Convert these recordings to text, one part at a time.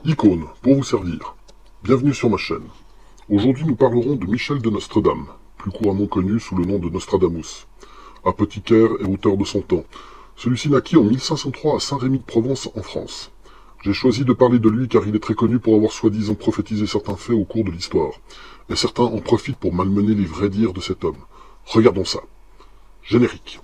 Icône, pour vous servir. Bienvenue sur ma chaîne. Aujourd'hui nous parlerons de Michel de Nostredame, plus couramment connu sous le nom de Nostradamus. Apothicaire et auteur de son temps. Celui-ci naquit en 1503 à Saint-Rémy-de-Provence en France. J'ai choisi de parler de lui car il est très connu pour avoir soi-disant prophétisé certains faits au cours de l'histoire. Et certains en profitent pour malmener les vrais dires de cet homme. Regardons ça. Générique.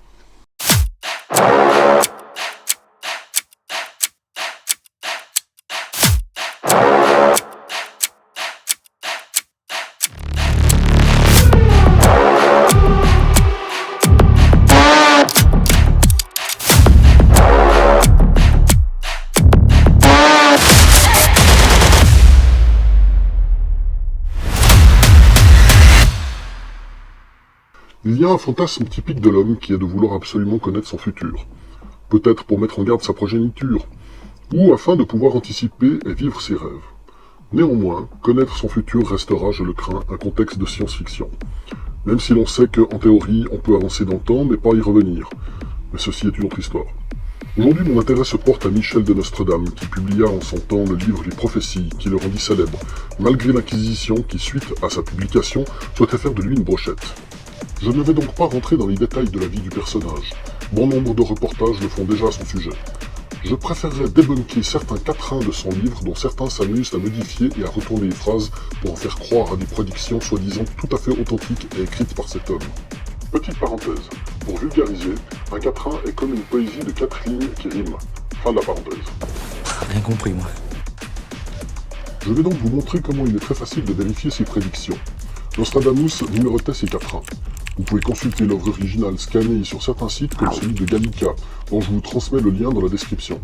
Il y a un fantasme typique de l'homme qui est de vouloir absolument connaître son futur. Peut-être pour mettre en garde sa progéniture, ou afin de pouvoir anticiper et vivre ses rêves. Néanmoins, connaître son futur restera, je le crains, un contexte de science-fiction. Même si l'on sait qu'en théorie, on peut avancer dans le temps, mais pas y revenir. Mais ceci est une autre histoire. Aujourd'hui, mon intérêt se porte à Michel de Nostredame, qui publia en son temps le livre Les Prophéties, qui le rendit célèbre, malgré l'Inquisition qui, suite à sa publication, souhaitait faire de lui une brochette. Je ne vais donc pas rentrer dans les détails de la vie du personnage. Bon nombre de reportages le font déjà à son sujet. Je préférerais débunker certains quatrains de son livre dont certains s'amusent à modifier et à retourner les phrases pour en faire croire à des prédictions soi-disant tout à fait authentiques et écrites par cet homme. Petite parenthèse, pour vulgariser, un quatrain est comme une poésie de 4 lignes qui riment. Fin de la parenthèse. Rien compris, moi. Je vais donc vous montrer comment il est très facile de vérifier ses prédictions. Nostradamus numérotait ses quatrains. Vous pouvez consulter l'œuvre originale scannée sur certains sites comme celui de Gallica, dont je vous transmets le lien dans la description.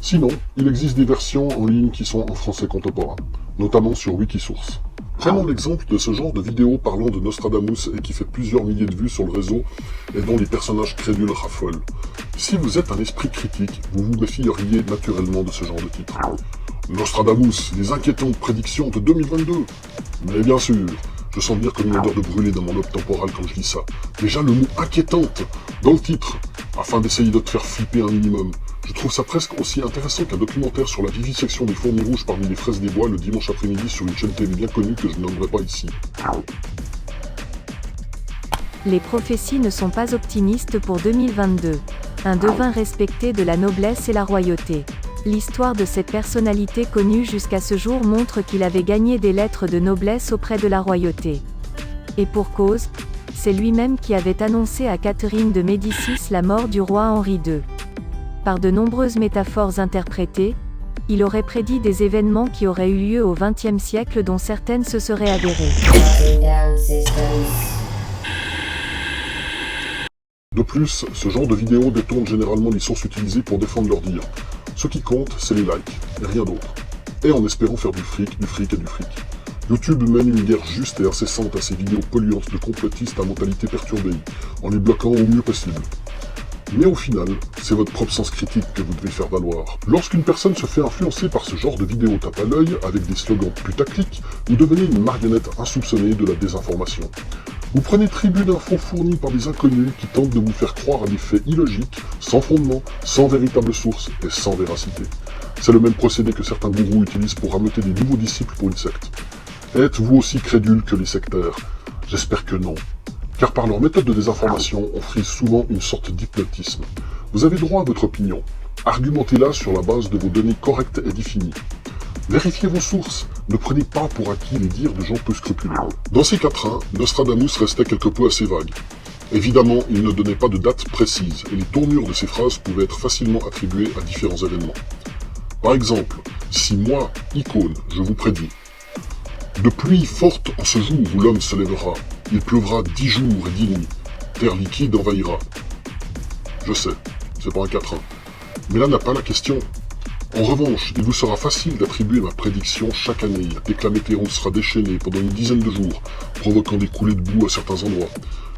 Sinon, il existe des versions en ligne qui sont en français contemporain, notamment sur Wikisource. Prenons l'exemple de ce genre de vidéo parlant de Nostradamus et qui fait plusieurs milliers de vues sur le réseau et dont les personnages crédules raffolent. Si vous êtes un esprit critique, vous vous méfieriez naturellement de ce genre de titre. Nostradamus, les inquiétantes prédictions de 2022. Mais bien sûr, je sens venir comme une odeur de brûlé dans mon lobe temporal quand je lis ça. Déjà le mot inquiétante dans le titre, afin d'essayer de te faire flipper un minimum. Je trouve ça presque aussi intéressant qu'un documentaire sur la vivisection des fourmis rouges parmi les fraises des bois le dimanche après-midi sur une chaîne télé bien connue que je nommerai pas ici. Les prophéties ne sont pas optimistes pour 2022. Un devin respecté de la noblesse et la royauté. L'histoire de cette personnalité connue jusqu'à ce jour montre qu'il avait gagné des lettres de noblesse auprès de la royauté. Et pour cause, c'est lui-même qui avait annoncé à Catherine de Médicis la mort du roi Henri II. Par de nombreuses métaphores interprétées, il aurait prédit des événements qui auraient eu lieu au XXe siècle dont certaines se seraient avérées. De plus, ce genre de vidéos détourne généralement les sources utilisées pour défendre leurs dires. Ce qui compte, c'est les likes, et rien d'autre. Et en espérant faire du fric et du fric. YouTube mène une guerre juste et incessante à ces vidéos polluantes de complotistes à mentalité perturbée, en les bloquant au mieux possible. Mais au final, c'est votre propre sens critique que vous devez faire valoir. Lorsqu'une personne se fait influencer par ce genre de vidéos tape à l'œil, avec des slogans putaclic, vous devenez une marionnette insoupçonnée de la désinformation. Vous prenez tribut d'infos fournies par des inconnus qui tentent de vous faire croire à des faits illogiques, sans fondement, sans véritable source et sans véracité. C'est le même procédé que certains gourous utilisent pour rameuter des nouveaux disciples pour une secte. Êtes-vous aussi crédule que les sectaires? J'espère que non. Car par leur méthode de désinformation, on frise souvent une sorte d'hypnotisme. Vous avez droit à votre opinion. Argumentez-la sur la base de vos données correctes et définies. Vérifiez vos sources, ne prenez pas pour acquis les dires de gens peu scrupuleux. Dans ces quatrains, Nostradamus restait quelque peu assez vague. Évidemment, il ne donnait pas de date précise, et les tournures de ses phrases pouvaient être facilement attribuées à différents événements. Par exemple, si moi, Icône, je vous prédis « De pluie forte en ce jour où l'homme se lèvera, il pleuvra 10 jours et 10 nuits, terre liquide envahira. » Je sais, c'est pas un quatrain. Mais là n'a pas la question. En revanche, il vous sera facile d'attribuer ma prédiction chaque année dès que la météo sera déchaînée pendant une dizaine de jours, provoquant des coulées de boue à certains endroits.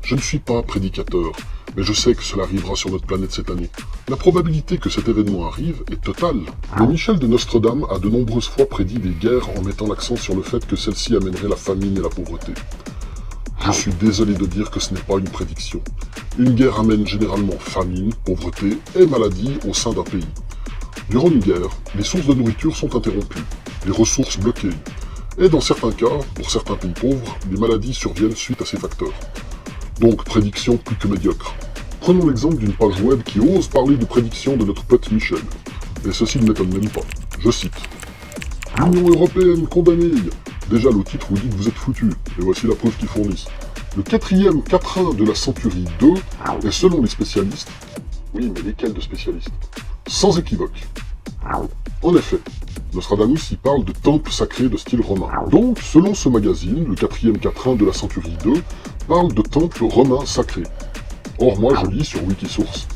Je ne suis pas prédicateur, mais je sais que cela arrivera sur notre planète cette année. La probabilité que cet événement arrive est totale. Mais Michel de Nostredame a de nombreuses fois prédit des guerres en mettant l'accent sur le fait que celles-ci amèneraient la famine et la pauvreté. Je suis désolé de dire que ce n'est pas une prédiction. Une guerre amène généralement famine, pauvreté et maladie au sein d'un pays. Durant une guerre, les sources de nourriture sont interrompues. les ressources bloquées. Et dans certains cas, pour certains pays pauvres, les maladies surviennent suite à ces facteurs. Donc prédiction plus que médiocre. Prenons l'exemple d'une page web qui ose parler de prédiction de notre pote Michel. Et ceci ne m'étonne même pas. Je cite. L'Union Européenne condamnée. Déjà le titre vous dit que vous êtes foutus, et voici la preuve qu'ils fournissent. Le 4e 4-1 de la Century 2 est selon les spécialistes, oui mais lesquels de spécialistes, sans équivoque. En effet, Nostradamus y parle de temples sacrés de style romain. Donc, selon ce magazine, le 4e 4-1 de la Century 2 parle de temples romains sacrés. Or moi je lis sur Wikisource.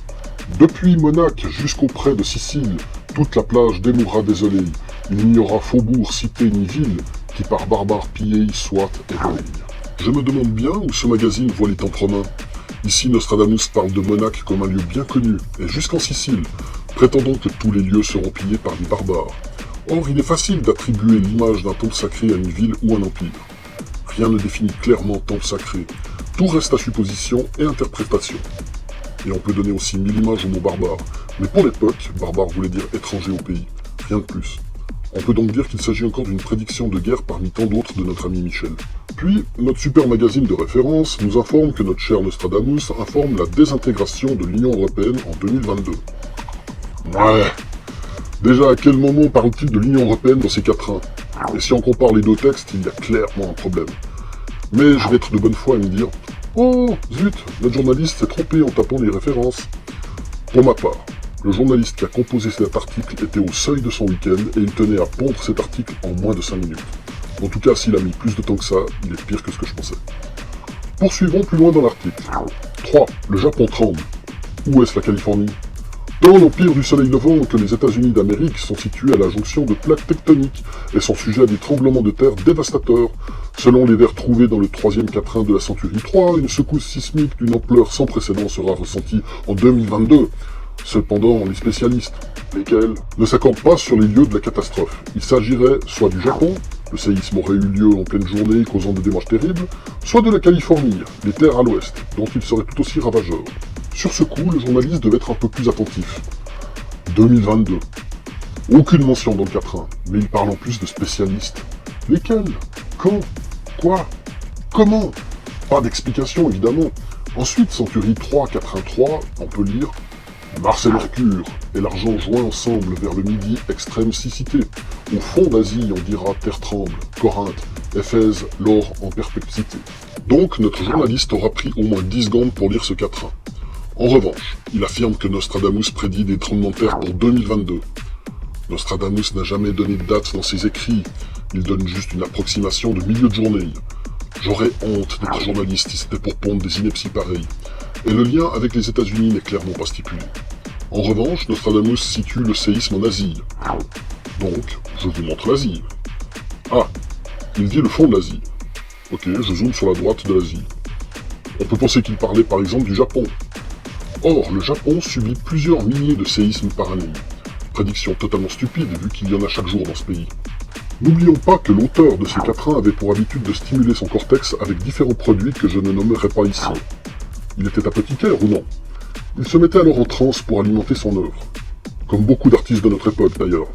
Depuis Monaco jusqu'au près de Sicile, toute la plage démourra désolée. Il n'y aura faubourg, cité ni ville qui par barbare pillé y soit et volée. Je me demande bien où ce magazine voit les temples romains. Ici Nostradamus parle de Monaco comme un lieu bien connu, et jusqu'en Sicile, prétendant que tous les lieux seront pillés par les barbares. Or il est facile d'attribuer l'image d'un temple sacré à une ville ou un empire. Rien ne définit clairement temple sacré. Tout reste à supposition et interprétation. Et on peut donner aussi 1000 images au mot barbare. Mais pour l'époque, barbare voulait dire étranger au pays. Rien de plus. On peut donc dire qu'il s'agit encore d'une prédiction de guerre parmi tant d'autres de notre ami Michel. Puis, notre super magazine de référence nous informe que notre cher Nostradamus informe la désintégration de l'Union Européenne en 2022. Ouais. Déjà, à quel moment parle-t-il de l'Union Européenne dans ces 4-1 ? Et si on compare les deux textes, il y a clairement un problème. Mais je vais être de bonne foi et me dire « Oh, zut, notre journaliste s'est trompé en tapant les références. » Pour ma part, le journaliste qui a composé cet article était au seuil de son week-end et il tenait à pondre cet article en moins de 5 minutes. En tout cas, s'il a mis plus de temps que ça, il est pire que ce que je pensais. Poursuivons plus loin dans l'article. 3. Le Japon tremble. Où est-ce la Californie ? Dans l'empire du soleil levant que les États-Unis d'Amérique sont situés à la jonction de plaques tectoniques et sont sujets à des tremblements de terre dévastateurs. Selon les vers trouvés dans le 3e 4-1 de la Century 3, une secousse sismique d'une ampleur sans précédent sera ressentie en 2022. Cependant, les spécialistes, lesquels, ne s'accordent pas sur les lieux de la catastrophe. Il s'agirait soit du Japon, le séisme aurait eu lieu en pleine journée causant des dommages terribles, soit de la Californie, les terres à l'ouest, dont il serait tout aussi ravageur. Sur ce coup, le journaliste devait être un peu plus attentif. 2022. Aucune mention dans le 4-1, mais il parle en plus de spécialistes. Lesquels ? Quand ? Quoi ? Comment ? Pas d'explication, évidemment. Ensuite, Century 3, 4-1-3, on peut lire Mars et Mercure, et l'argent joint ensemble vers le midi extrême siccité. Au fond d'Asie, on dira terre tremble, Corinthe, Éphèse, l'or en perplexité. Donc, notre journaliste aura pris au moins 10 secondes pour lire ce 4-1. En revanche, il affirme que Nostradamus prédit des tremblements de terre pour 2022. Nostradamus n'a jamais donné de date dans ses écrits, il donne juste une approximation de milieu de journée. J'aurais honte d'être journaliste si c'était pour pondre des inepties pareilles. Et le lien avec les États-Unis n'est clairement pas stipulé. En revanche, Nostradamus situe le séisme en Asie. Donc, je vous montre l'Asie. Ah, il dit le fond de l'Asie. Ok, je zoome sur la droite de l'Asie. On peut penser qu'il parlait par exemple du Japon. Or, le Japon subit plusieurs milliers de séismes par année. Prédiction totalement stupide vu qu'il y en a chaque jour dans ce pays. N'oublions pas que l'auteur de ces 4-1 avait pour habitude de stimuler son cortex avec différents produits que je ne nommerai pas ici. Il était apothicaire ou non ? Il se mettait alors en transe pour alimenter son œuvre. Comme beaucoup d'artistes de notre époque d'ailleurs.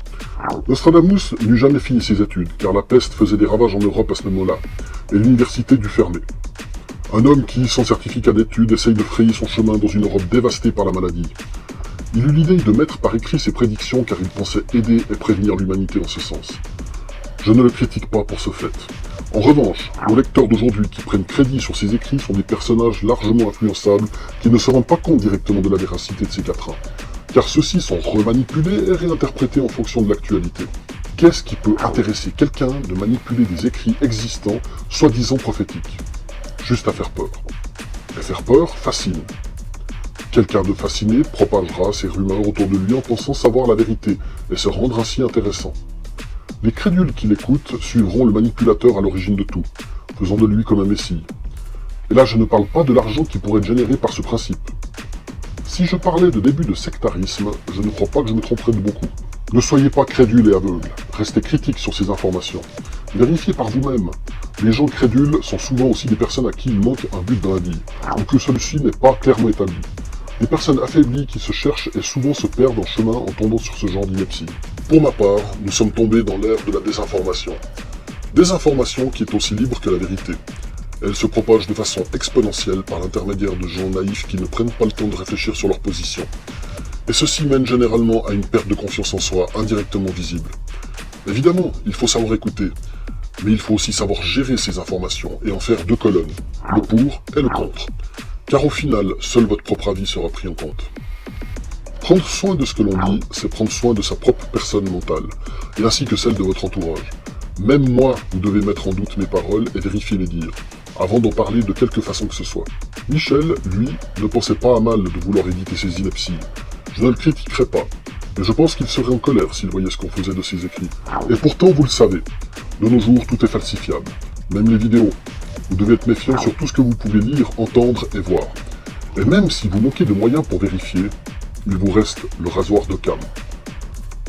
Nostradamus n'eut jamais fini ses études, car la peste faisait des ravages en Europe à ce moment-là, et l'université dut fermer. Un homme qui, sans certificat d'études, essaye de frayer son chemin dans une Europe dévastée par la maladie. Il eut l'idée de mettre par écrit ses prédictions car il pensait aider et prévenir l'humanité en ce sens. Je ne le critique pas pour ce fait. En revanche, nos lecteurs d'aujourd'hui qui prennent crédit sur ses écrits sont des personnages largement influençables qui ne se rendent pas compte directement de la véracité de ces 4-1, car ceux-ci sont remanipulés et réinterprétés en fonction de l'actualité. Qu'est-ce qui peut intéresser quelqu'un de manipuler des écrits existants, soi-disant prophétiques ? Juste à faire peur. Et faire peur fascine. Quelqu'un de fasciné propagera ses rumeurs autour de lui en pensant savoir la vérité et se rendre ainsi intéressant. Les crédules qui l'écoutent suivront le manipulateur à l'origine de tout, faisant de lui comme un messie. Et là, je ne parle pas de l'argent qui pourrait être généré par ce principe. Si je parlais de début de sectarisme, je ne crois pas que je me tromperais de beaucoup. Ne soyez pas crédules et aveugles, restez critiques sur ces informations. Vérifiez par vous-même. Les gens crédules sont souvent aussi des personnes à qui il manque un but dans la vie, ou que celui-ci n'est pas clairement établi. Les personnes affaiblies qui se cherchent et souvent se perdent en chemin en tombant sur ce genre d'ineptie. Pour ma part, nous sommes tombés dans l'ère de la désinformation. Désinformation qui est aussi libre que la vérité. Elle se propage de façon exponentielle par l'intermédiaire de gens naïfs qui ne prennent pas le temps de réfléchir sur leur position. Et ceci mène généralement à une perte de confiance en soi indirectement visible. Évidemment, il faut savoir écouter, mais il faut aussi savoir gérer ces informations et en faire deux colonnes, le pour et le contre. Car au final, seul votre propre avis sera pris en compte. Prendre soin de ce que l'on dit, c'est prendre soin de sa propre personne mentale, et ainsi que celle de votre entourage. Même moi, vous devez mettre en doute mes paroles et vérifier les dires, avant d'en parler de quelque façon que ce soit. Michel, lui, ne pensait pas à mal de vouloir éditer ses inepties. Je ne le critiquerai pas, mais je pense qu'il serait en colère s'il voyait ce qu'on faisait de ses écrits. Et pourtant, vous le savez, de nos jours, tout est falsifiable, même les vidéos. Vous devez être méfiant sur tout ce que vous pouvez lire, entendre et voir. Et même si vous manquez de moyens pour vérifier, il vous reste le rasoir d'Occam.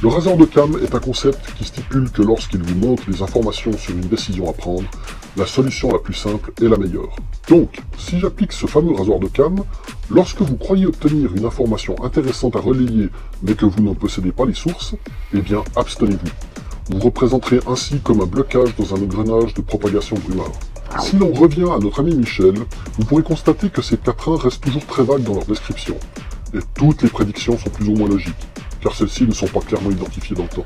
Le rasoir d'Occam est un concept qui stipule que lorsqu'il vous manque des informations sur une décision à prendre, la solution la plus simple est la meilleure. Donc, si j'applique ce fameux rasoir d'Occam, lorsque vous croyez obtenir une information intéressante à relayer mais que vous n'en possédez pas les sources, eh bien abstenez-vous. Vous représenterez ainsi comme un blocage dans un engrenage de propagation de rumeurs. Si l'on revient à notre ami Michel, vous pourrez constater que ces quatrains restent toujours très vagues dans leur description. Et toutes les prédictions sont plus ou moins logiques, car celles-ci ne sont pas clairement identifiées dans le temps.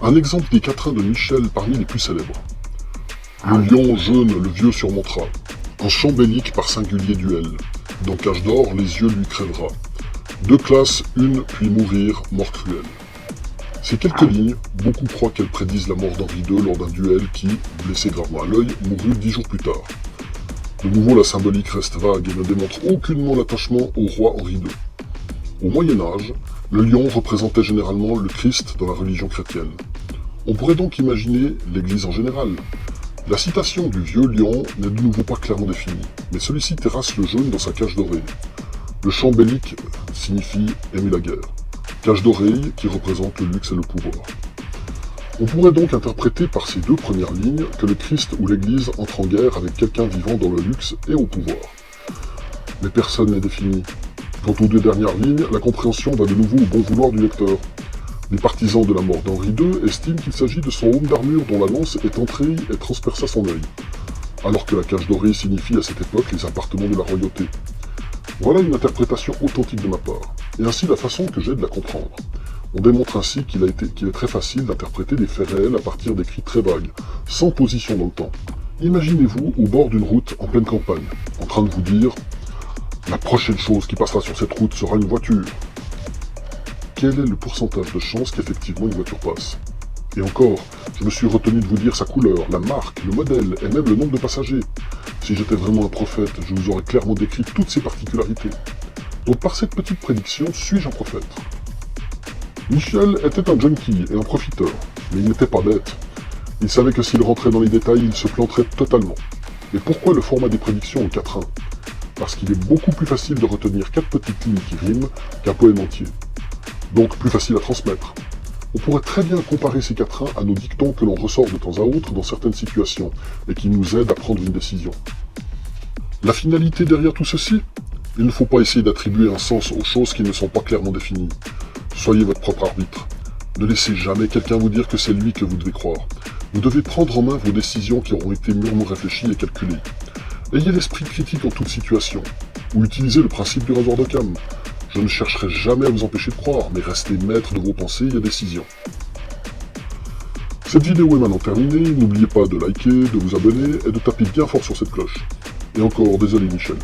Un exemple des quatrains de Michel parmi les plus célèbres. Le lion jeune, le vieux surmontera. En champ bellique par singulier duel. Dans cage d'or, les yeux lui crèvera. Deux classes, une, puis mourir, mort cruelle. Ces quelques lignes, beaucoup croient qu'elles prédisent la mort d'Henri II lors d'un duel qui, blessé gravement à l'œil, mourut 10 jours plus tard. De nouveau, la symbolique reste vague et ne démontre aucunement l'attachement au roi Henri II. Au Moyen-Âge, le lion représentait généralement le Christ dans la religion chrétienne. On pourrait donc imaginer l'Église en général. La citation du vieux lion n'est de nouveau pas clairement définie, mais celui-ci terrasse le jaune dans sa cage d'oreille. Le champ bellique signifie aimer la guerre. Cage d'oreille qui représente le luxe et le pouvoir. On pourrait donc interpréter par ces deux premières lignes que le Christ ou l'Église entre en guerre avec quelqu'un vivant dans le luxe et au pouvoir. Mais personne n'est défini. Quant aux deux dernières lignes, la compréhension va de nouveau au bon vouloir du lecteur. Les partisans de la mort d'Henri II estiment qu'il s'agit de son aume d'armure dont la lance est entrée et transperça son œil, alors que la cage dorée signifie à cette époque les appartements de la royauté. Voilà une interprétation authentique de ma part, et ainsi la façon que j'ai de la comprendre. On démontre ainsi qu'il est très facile d'interpréter des faits réels à partir d'écrits très vagues, sans position dans le temps. Imaginez-vous au bord d'une route en pleine campagne, en train de vous dire « La prochaine chose qui passera sur cette route sera une voiture ». Quel est le pourcentage de chances qu'effectivement une voiture passe? Et encore, je me suis retenu de vous dire sa couleur, la marque, le modèle et même le nombre de passagers. Si j'étais vraiment un prophète, je vous aurais clairement décrit toutes ces particularités. Donc par cette petite prédiction, suis-je un prophète? Michel était un junkie et un profiteur, mais il n'était pas bête. Il savait que s'il rentrait dans les détails, il se planterait totalement. Et pourquoi le format des prédictions en 4-1? Parce qu'il est beaucoup plus facile de retenir 4 petites lignes qui riment qu'un poème entier. Donc plus facile à transmettre. On pourrait très bien comparer ces quatrains à nos dictons que l'on ressort de temps à autre dans certaines situations, et qui nous aident à prendre une décision. La finalité derrière tout ceci? Il ne faut pas essayer d'attribuer un sens aux choses qui ne sont pas clairement définies. Soyez votre propre arbitre. Ne laissez jamais quelqu'un vous dire que c'est lui que vous devez croire. Vous devez prendre en main vos décisions qui auront été mûrement réfléchies et calculées. Ayez l'esprit critique en toute situation, ou utilisez le principe du rasoir d'Occam. Je ne chercherai jamais à vous empêcher de croire, mais restez maître de vos pensées et décisions. Cette vidéo est maintenant terminée, n'oubliez pas de liker, de vous abonner et de taper bien fort sur cette cloche. Et encore, désolé Michel.